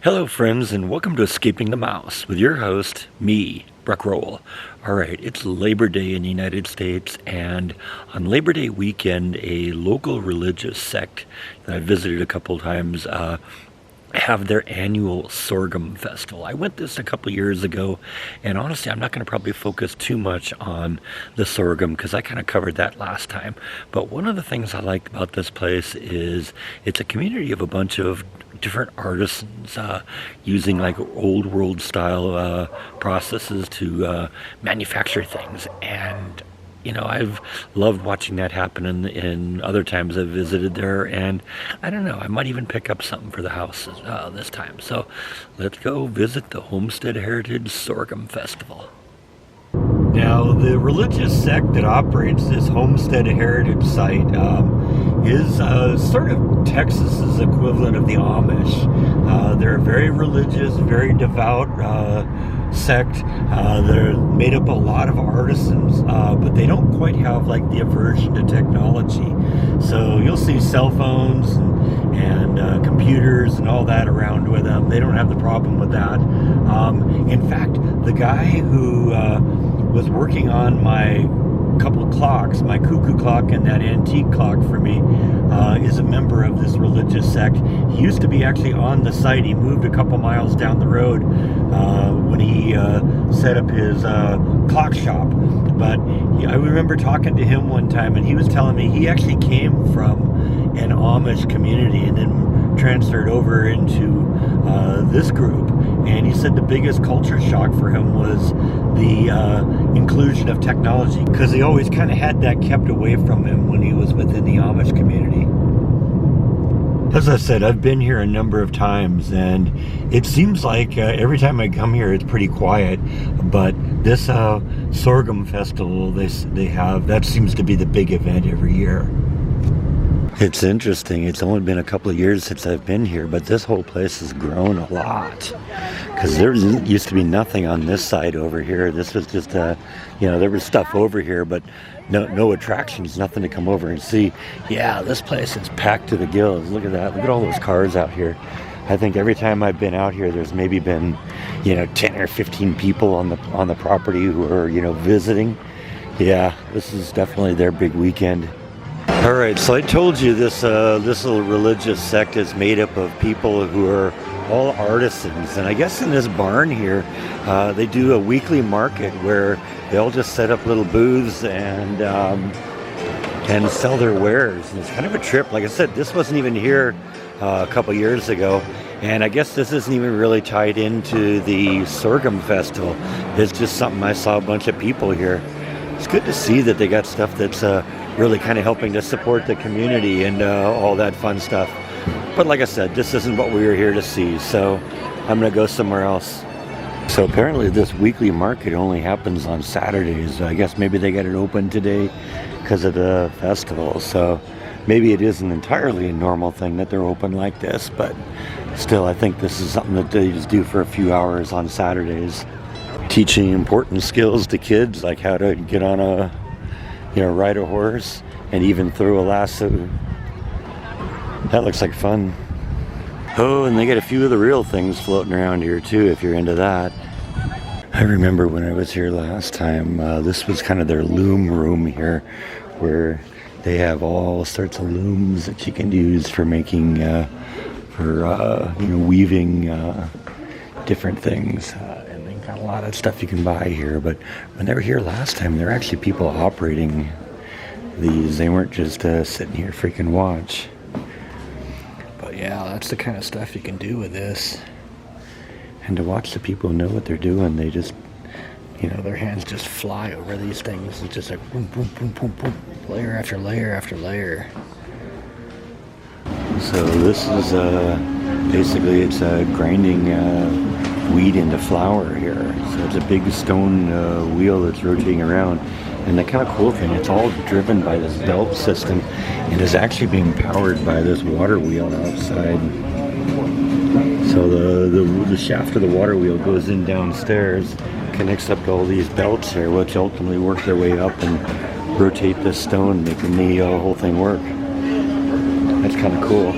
Hello friends, and welcome to Escaping the Mouse with your host, me, Breck Roll. Alright, it's Labor Day in the United States, and on Labor Day weekend, a local religious sect that I visited a couple times have their annual Sorghum Festival. I went this a couple years ago, and honestly, I'm not going to probably focus too much on the sorghum because I kind of covered that last time. But one of the things I like about this place is it's a community of a bunch of different artisans using like old world style processes to manufacture things. And you know, I've loved watching that happen in other times I've visited there, and I don't know, I might even pick up something for the house this time. So let's go visit the Homestead Heritage Sorghum Festival. Now, the religious sect that operates this Homestead Heritage site is sort of Texas's equivalent of the Amish. They're a very religious, very devout sect. They're made up of a lot of artisans, but they don't quite have like the aversion to technology. So you'll see cell phones and computers and all that around with them. They don't have the problem with that. In fact, the guy who was working on my couple clocks, my cuckoo clock and that antique clock for me, is a member of this religious sect. He used to be actually on the site. He moved a couple miles down the road when he set up his clock shop. But I remember talking to him one time, and he was telling me he actually came from an Amish community and then transferred over into this group. And he said the biggest culture shock for him was the inclusion of technology, because he always kind of had that kept away from him when he was within the Amish community. As I said, I've been here a number of times, and it seems like every time I come here it's pretty quiet, but this Sorghum Festival they have, that seems to be the big event every year. It's interesting, it's only been a couple of years since I've been here, but this whole place has grown a lot. Because there used to be nothing on this side over here. This was just, there was stuff over here, but no attractions, nothing to come over and see. Yeah, this place is packed to the gills. Look at that. Look at all those cars out here. I think every time I've been out here, there's maybe been, 10 or 15 people on the property who are, visiting. Yeah, this is definitely their big weekend. All right, so I told you this little religious sect is made up of people who are all artisans, and I guess in this barn here they do a weekly market where they all just set up little booths and sell their wares. And it's kind of a trip. Like I said, this wasn't even here a couple years ago, and I guess this isn't even really tied into the Sorghum Festival. It's just something I saw a bunch of people here. It's good to see that they got stuff that's really kind of helping to support the community and all that fun stuff. But like I said, this isn't what we were here to see, so I'm going to go somewhere else. So apparently this weekly market only happens on Saturdays. I guess maybe they got it open today because of the festival, so maybe it isn't entirely a normal thing that they're open like this, but still I think this is something that they just do for a few hours on Saturdays. Teaching important skills to kids, like how to get on ride a horse and even throw a lasso. That looks like fun. Oh, and they got a few of the real things floating around here too, if you're into that. I remember when I was here last time, this was kind of their loom room here, where they have all sorts of looms that you can use for making, weaving different things. And they got a lot of stuff you can buy here, but when they were here last time, there were actually people operating these. They weren't just sitting here freaking watch. But yeah, that's the kind of stuff you can do with this. And to watch the people know what they're doing, they just, their hands just fly over these things. It's just like boom, boom, boom, boom, boom, layer after layer after layer. So this is basically it's grinding wheat into flour here. So it's a big stone wheel that's rotating around. And the kind of cool thing, it's all driven by this belt system and is actually being powered by this water wheel outside. So the shaft of the water wheel goes in downstairs, connects up to all these belts here, which ultimately work their way up and rotate this stone, making the whole thing work. That's kind of cool.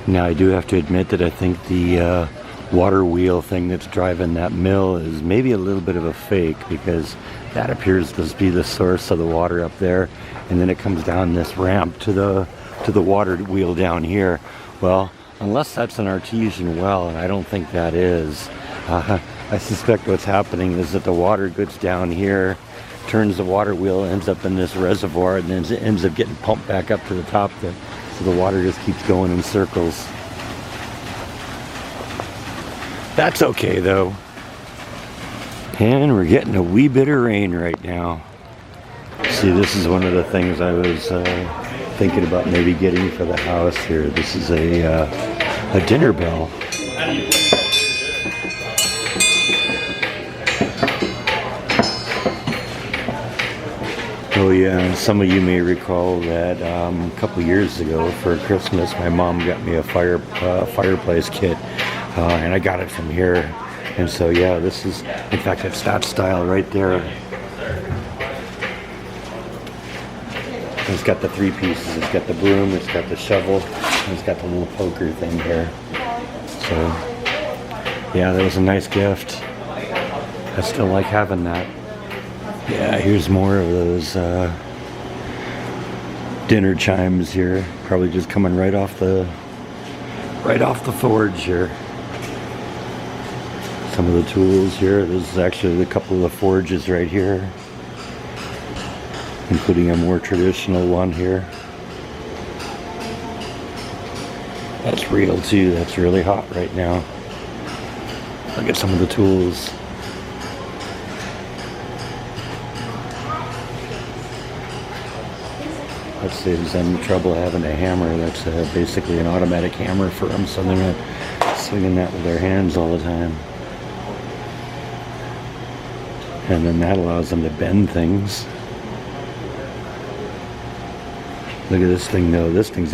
Now I do have to admit that I think the water wheel thing that's driving that mill is maybe a little bit of a fake, because that appears to be the source of the water up there, and then it comes down this ramp to the water wheel down here. Well, unless that's an artesian well, and I don't think that is. I suspect what's happening is that the water goes down here, turns the water wheel, ends up in this reservoir, and then ends up getting pumped back up to the top. So the water just keeps going in circles. That's okay though. And we're getting a wee bit of rain right now. See, this is one of the things I was thinking about maybe getting for the house here. This is a dinner bell. Oh yeah, some of you may recall that a couple years ago for Christmas, my mom got me a fireplace kit, and I got it from here. And so yeah, this is, in fact, it's that style right there. It's got the three pieces. It's got the broom, it's got the shovel, and it's got the little poker thing here. So yeah, that was a nice gift. I still like having that. Yeah, here's more of those dinner chimes here. Probably just coming right off the forge here. Some of the tools here. This is actually a couple of the forges right here, including a more traditional one here. That's real too. That's really hot right now. Look at some of the tools. Let's see, if I'm in trouble having a hammer. That's basically an automatic hammer for them, so they're not swinging that with their hands all the time. And then that allows them to bend things. Look at this thing though. This thing's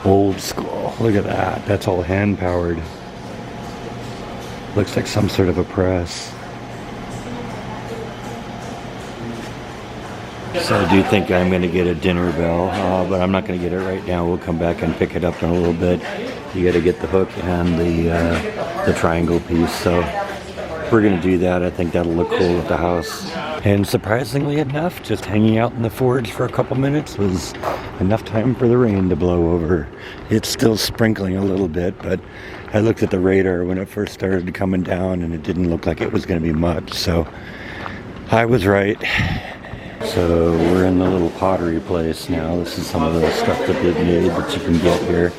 old school. Look at that. That's all hand powered. Looks like some sort of a press. So I do think I'm going to get a dinner bell, but I'm not going to get it right now. We'll come back and pick it up in a little bit. You got to get the hook and the triangle piece. So we're going to do that. I think that'll look cool at the house. And surprisingly enough, just hanging out in the forge for a couple minutes was enough time for the rain to blow over. It's still sprinkling a little bit, but I looked at the radar when it first started coming down and it didn't look like it was going to be much. So I was right. So we're in the little pottery place now. This is some of the stuff that they've made that you can get here.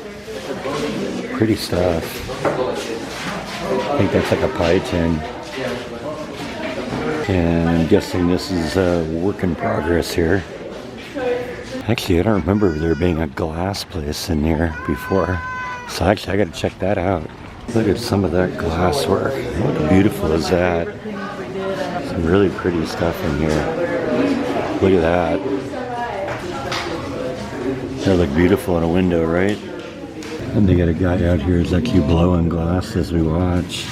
Pretty stuff. I think that's like a pie tin. And I'm guessing this is a work in progress here. Actually, I don't remember there being a glass place in here before. So actually, I got to check that out. Look at some of that glass work. How beautiful is that? Some really pretty stuff in here. Look at that. That look beautiful in a window, right? And they got a guy out here who's actually blowing glass as we watch.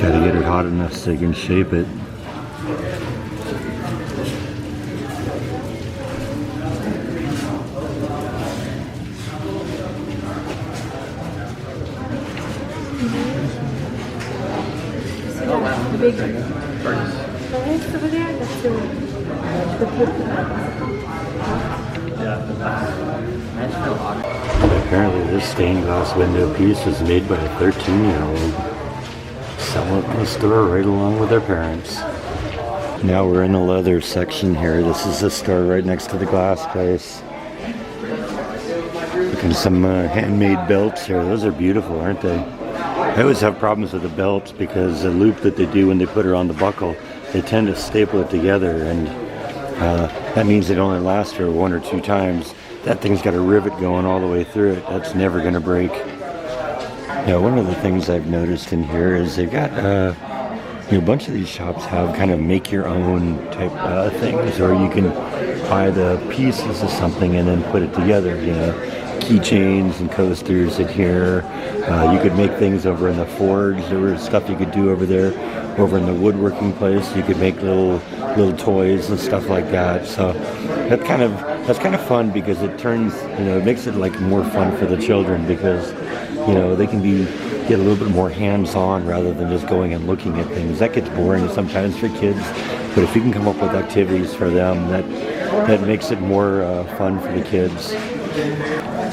Gotta get it hot enough so you can shape it. Oh wow, the big furnace. The lights over there, that's the Apparently this stained glass window piece was made by a 13-year-old. selling in the store right along with their parents. Now we're in the leather section here. This is the store right next to the glass place. Looking some handmade belts here. Those are beautiful, aren't they? I always have problems with the belts because the loop that they do when they put her on the buckle, they tend to staple it together, and that means it only lasts for 1 or 2 times. That thing's got a rivet going all the way through it. That's never going to break. Now, one of the things I've noticed in here is they've got a bunch of these shops have kind of make your own type things, or you can buy the pieces of something and then put it together. Keychains and coasters in here. You could make things over in the forge. There was stuff you could do over there. Over in the woodworking place, you could make little toys and stuff like that. So that's kind of fun because it turns, it makes it like more fun for the children because they can get a little bit more hands-on rather than just going and looking at things. That gets boring sometimes for kids, but if you can come up with activities for them, that makes it more fun for the kids.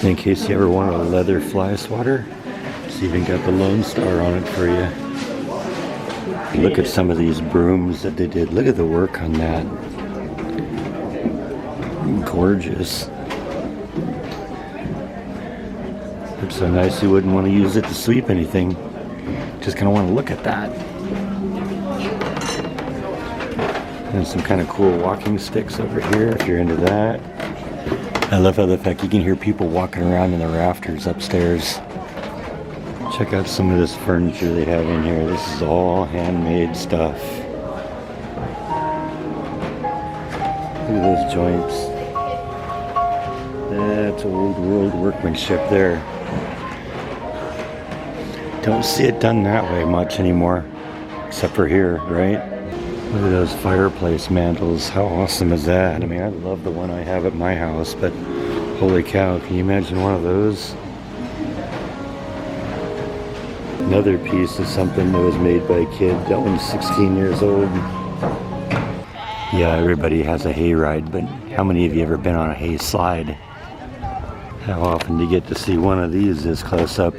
In case you ever want a leather fly swatter, it's even got the Lone Star on it for you. Look at some of these brooms that they did. Look at the work on that. Gorgeous. It's so nice you wouldn't want to use it to sweep anything. Just kind of want to look at that. And some kind of cool walking sticks over here if you're into that. I love how the fact you can hear people walking around in the rafters upstairs. Check out some of this furniture they have in here. This is all handmade stuff. Look at those joints. That's old world workmanship there. Don't see it done that way much anymore, except for here, right? Look at those fireplace mantles. How awesome is that? I mean, I love the one I have at my house, but holy cow, can you imagine one of those? Another piece is something that was made by a kid. That one's 16 years old. Yeah, everybody has a hay ride, but how many of you ever been on a hay slide? How often do you get to see one of these this close up?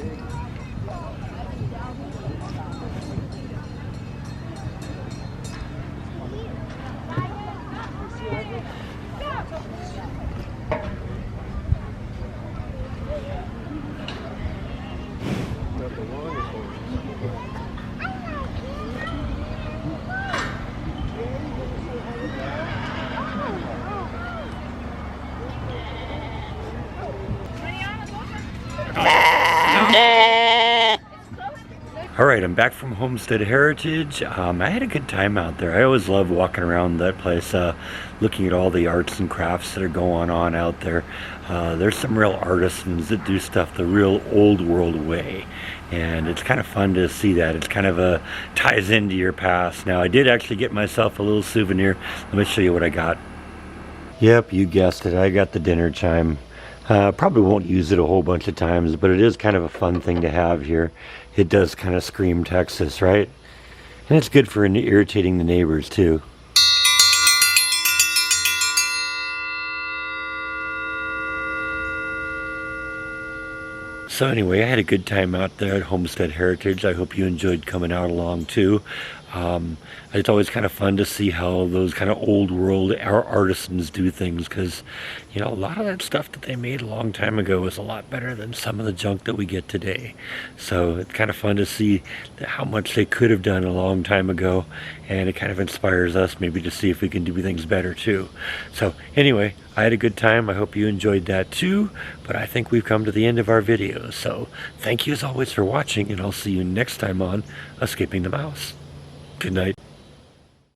Alright, I'm back from Homestead Heritage. I had a good time out there. I always love walking around that place, looking at all the arts and crafts that are going on out there. There's some real artisans that do stuff the real old world way, and it's kind of fun to see that. It's kind of ties into your past. Now, I did actually get myself a little souvenir. Let me show you what I got. Yep, you guessed it. I got the dinner chime. Probably won't use it a whole bunch of times, but it is kind of a fun thing to have here. It does kind of scream Texas, right? And it's good for irritating the neighbors too. So anyway, I had a good time out there at Homestead Heritage. I hope you enjoyed coming out along too. It's always kind of fun to see how those kind of old world artisans do things, because a lot of that stuff that they made a long time ago is a lot better than some of the junk that we get today. So it's kind of fun to see how much they could have done a long time ago, and it kind of inspires us maybe to see if we can do things better too. So anyway, I had a good time. I hope you enjoyed that too, but I think we've come to the end of our video. So thank you as always for watching, and I'll see you next time on Escaping the Mouse. Good night.